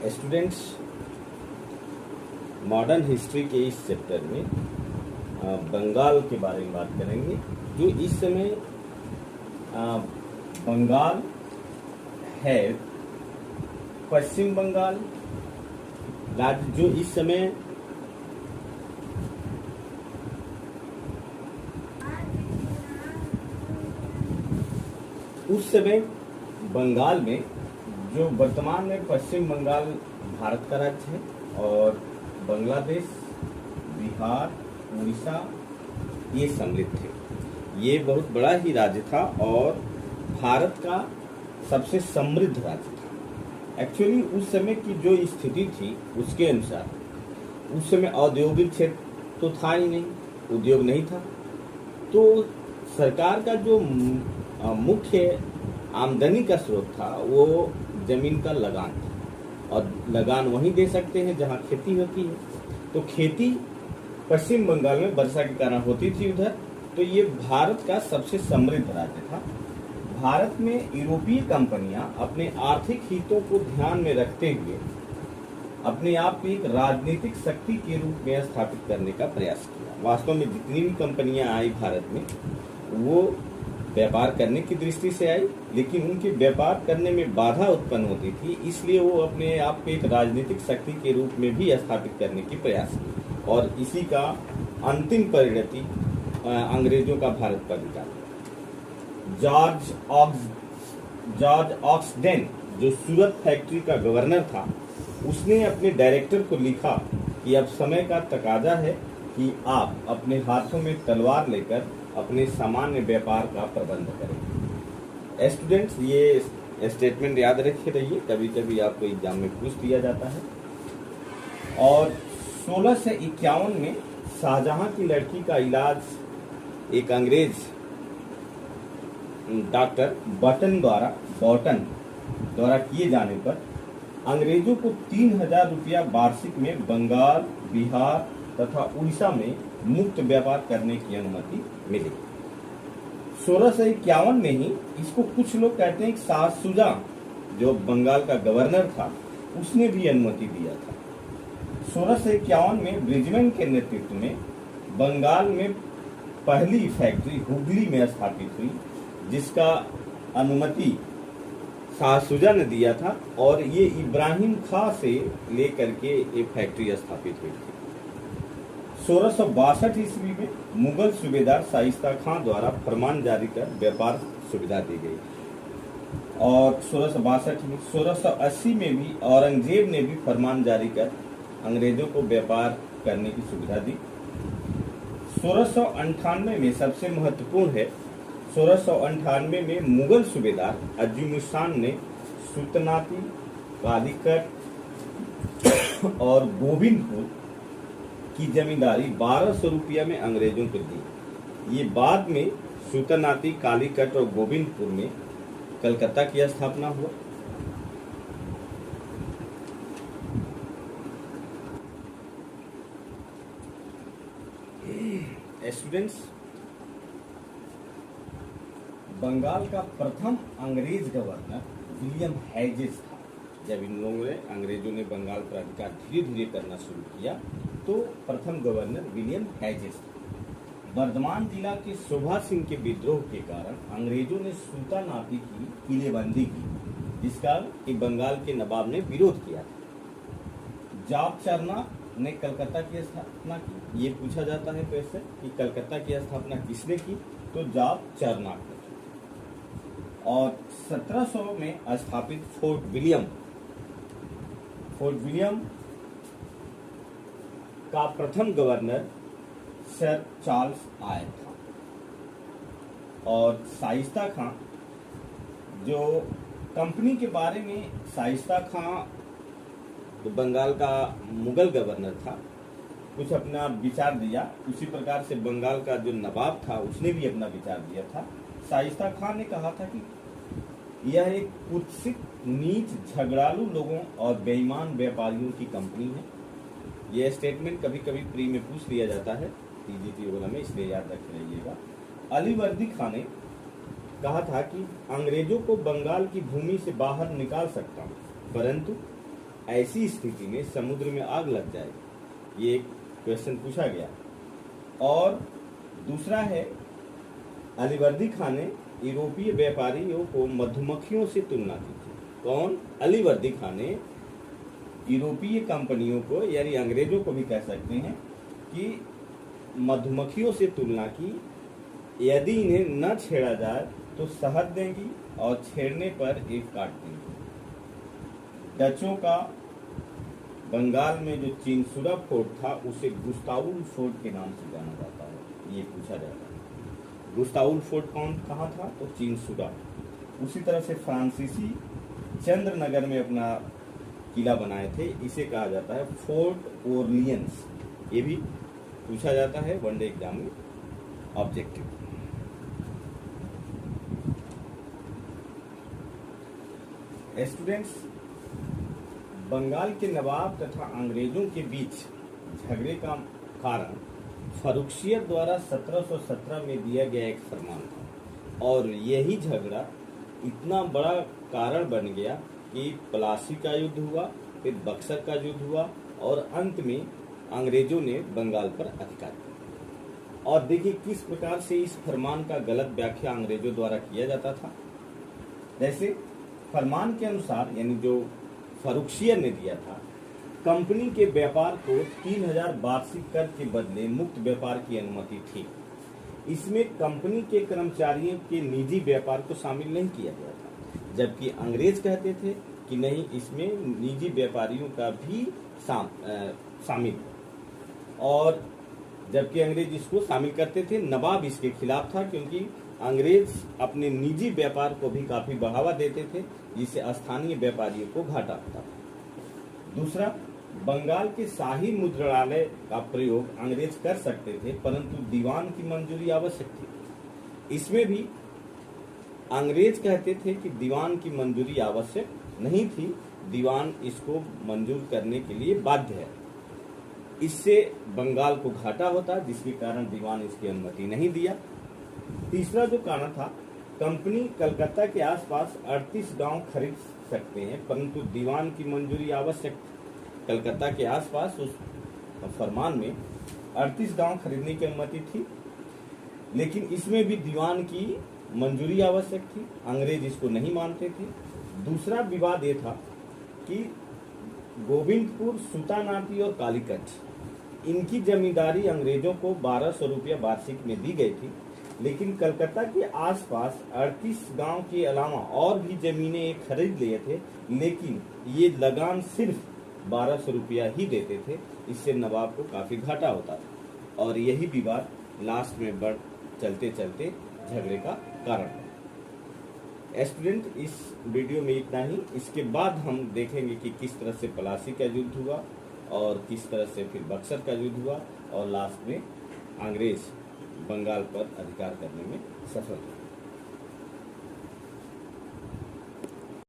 Students, modern history के इस chapter में बंगाल के बारे में बात करेंगे। जो इस समय बंगाल है, पश्चिम बंगाल राज्य जो इस समय उस समय बंगाल में जो वर्तमान में पश्चिम बंगाल भारत का राज्य है और बांग्लादेश, बिहार, उड़ीसा ये सम्मिलित थे। ये बहुत बड़ा ही राज्य था और भारत का सबसे समृद्ध राज्य था। एक्चुअली उस समय की जो स्थिति थी उसके अनुसार उस समय औद्योगिक क्षेत्र तो था ही नहीं, उद्योग नहीं था, तो सरकार का जो मुख्य आमदनी का स्रोत था वो जमीन का लगान था और लगान वहीं दे सकते हैं जहां खेती होती है। तो खेती पश्चिम बंगाल में वर्षा के कारण होती थी उधर, तो ये भारत का सबसे समृद्ध राज्य था। भारत में यूरोपीय कंपनियां अपने आर्थिक हितों को ध्यान में रखते हुए अपने आप को एक राजनीतिक शक्ति के रूप में स्थापित करने का प्रयास किया। वास्तव में जितनी भी कंपनियां आई भारत में वो व्यापार करने की दृष्टि से आई, लेकिन उनके व्यापार करने में बाधा उत्पन्न होती थी, इसलिए वो अपने आप को एक राजनीतिक शक्ति के रूप में भी स्थापित करने की प्रयास की और इसी का अंतिम परिणति अंग्रेजों का भारत पर निकाला। जॉर्ज ऑक्सडेन जो सूरत फैक्ट्री का गवर्नर था, उसने अपने डायरेक्टर को लिखा कि अब समय का तकाजा है कि आप अपने हाथों में तलवार लेकर अपने सामान्य व्यापार का प्रबंध करें। स्टूडेंट्स, ये स्टेटमेंट याद रखे रहिए, कभी कभी आपको एग्जाम में पूछ दिया जाता है। और 1651 में शाहजहां की लड़की का इलाज एक अंग्रेज डॉक्टर बटन द्वारा किए जाने पर अंग्रेजों को 3000 रुपया वार्षिक में बंगाल, बिहार तथा उड़ीसा में मुक्त व्यापार करने की अनुमति मिली। 1651 में ही इसको कुछ लोग कहते हैं कि शाह शुजा जो बंगाल का गवर्नर था उसने भी अनुमति दिया था। 1651 में ब्रिजमैन के नेतृत्व में बंगाल में पहली फैक्ट्री हुगली में स्थापित हुई, जिसका अनुमति शाह शुजा ने दिया था और ये इब्राहिम खां से लेकर के ये फैक्ट्री स्थापित हुई थी। 1662 ईस्वी में मुगल सूबेदार शाइस्ता खां द्वारा फरमान जारी कर व्यापार सुविधा दी गई और 1680 में भी औरंगजेब ने भी फरमान जारी कर अंग्रेजों को व्यापार करने की सुविधा दी। 1698 में सबसे महत्वपूर्ण है, 1698 में मुगल सूबेदार अजीमुद्दीन ने सुल्तानाती, कालीकट और गोविंदपुर की जमींदारी 1200 रुपया में अंग्रेजों को दी। ये बाद में सुल्तानाती, कालीकट और गोविंदपुर में कलकत्ता की स्थापना हुआ। स्टूडेंट्स, बंगाल का प्रथम अंग्रेज गवर्नर विलियम हैजेस था। जब इन लोगों ने अंग्रेजों ने बंगाल पर अधिकार धीरे धीरे करना शुरू किया तो प्रथम गवर्नर विलियम हैजेस था। बर्धमान जिला के शोभा सिंह के विद्रोह के कारण अंग्रेजों ने सुल्तानाती की किलेबंदी की, जिसका कि बंगाल के नवाब ने विरोध किया था। जॉब चरना ने कलकत्ता की स्थापना की। ये पूछा जाता है कैसे कि कलकत्ता की स्थापना किसने की, तो जॉब चरना ने। और 1700 में स्थापित फोर्ट विलियम का प्रथम गवर्नर सर चार्ल्स आयर था। और शाइस्ता खां जो कंपनी के बारे में, शाइस्ता खां तो बंगाल का मुगल गवर्नर था, कुछ अपना विचार दिया। उसी प्रकार से बंगाल का जो नवाब था उसने भी अपना विचार दिया था। शाइस्ता खान ने कहा था कि यह एक कुत्सित, नीच, झगड़ालू लोगों और बेईमान व्यापारियों की कंपनी है। यह स्टेटमेंट कभी कभी प्री में पूछ लिया जाता है टीजीटी वगैरह में, इसलिए याद रख लीजिएगा। अलीवर्दी खान ने कहा था कि अंग्रेजों को बंगाल की भूमि से बाहर निकाल सकता हूँ, परंतु ऐसी स्थिति में समुद्र में आग लग जाए, ये एक क्वेश्चन पूछा गया। और दूसरा है, अलीवर्दी खान ने यूरोपीय व्यापारियों को मधुमक्खियों से तुलना की थी। कौन? अलीवर्दी खान ने यूरोपीय कंपनियों को, यानी अंग्रेजों को भी कह सकते हैं, कि मधुमक्खियों से तुलना की। यदि इन्हें न छेड़ा जाए तो शहद देंगी और छेड़ने पर एक काट देंगी। डचों का बंगाल में जो चिनसुरा फोर्ट था उसे गुस्ताउल फोर्ट के नाम से जाना जाता है, ये पूछा जाता है। गुस्ताउल फोर्ट कहाँ था? तो चिनसुरा। उसी तरह से फ्रांसीसी चंद्रनगर में अपना किला बनाए थे, इसे कहा जाता है फोर्ट ओरलियंस। ये भी पूछा जाता है वनडे एग्जाम में, ऑब्जेक्टिव। स्टूडेंट्स, बंगाल के नवाब तथा अंग्रेजों के बीच झगड़े का कारण फर्रुखियत द्वारा 1717 में दिया गया एक फरमान था, और यही झगड़ा इतना बड़ा कारण बन गया कि प्लासी का युद्ध हुआ, फिर बक्सर का युद्ध हुआ, और अंत में अंग्रेजों ने बंगाल पर अधिकार किया। और देखिए किस प्रकार से इस फरमान का गलत व्याख्या अंग्रेजों द्वारा किया जाता था। जैसे फरमान के अनुसार, यानी जो फर्रुखियत ने दिया था, कंपनी के व्यापार को 3000 वार्षिक कर के बदले मुक्त व्यापार की अनुमति थी। इसमें कंपनी के कर्मचारियों के निजी व्यापार को शामिल नहीं किया गया था, जबकि अंग्रेज कहते थे कि नहीं, इसमें निजी व्यापारियों का भी शामिल है। और जबकि अंग्रेज इसको शामिल करते थे, नवाब इसके खिलाफ था, क्योंकि अंग्रेज अपने निजी व्यापार को भी काफी बढ़ावा देते थे, जिससे स्थानीय व्यापारियों को घाटा होता था। दूसरा, बंगाल के शाही मुद्रणालय का प्रयोग अंग्रेज कर सकते थे, परंतु दीवान की मंजूरी आवश्यक थी। इसमें भी अंग्रेज कहते थे कि दीवान की मंजूरी आवश्यक नहीं थी, दीवान इसको मंजूर करने के लिए बाध्य है। इससे बंगाल को घाटा होता, जिसके कारण दीवान इसकी अनुमति नहीं दिया। तीसरा जो कारण था, कंपनी कलकत्ता के आसपास 38 गांव खरीद सकते हैं, परंतु दीवान की मंजूरी आवश्यक थी। कलकत्ता के आसपास उस फरमान में 38 गांव खरीदने की अनुमति थी, लेकिन इसमें भी दीवान की मंजूरी आवश्यक थी। अंग्रेज इसको नहीं मानते थे। दूसरा विवाद ये था कि गोविंदपुर, सुतानापी और कालीकट, इनकी जमींदारी अंग्रेजों को 1200 रुपया वार्षिक में दी गई थी, लेकिन कलकत्ता के आसपास 38 गांव के अलावा और भी जमीनें खरीद लिए थे, लेकिन ये लगान सिर्फ 1200 रुपया ही देते थे। इससे नवाब को काफी घाटा होता था, और यही विवाद लास्ट में बढ़ चलते चलते झगड़े का कारण है। स्टूडेंट, इस वीडियो में इतना ही। इसके बाद हम देखेंगे कि किस तरह से प्लासी का युद्ध हुआ, और किस तरह से फिर बक्सर का युद्ध हुआ, और लास्ट में अंग्रेज बंगाल पर अधिकार करने में सफल हुए।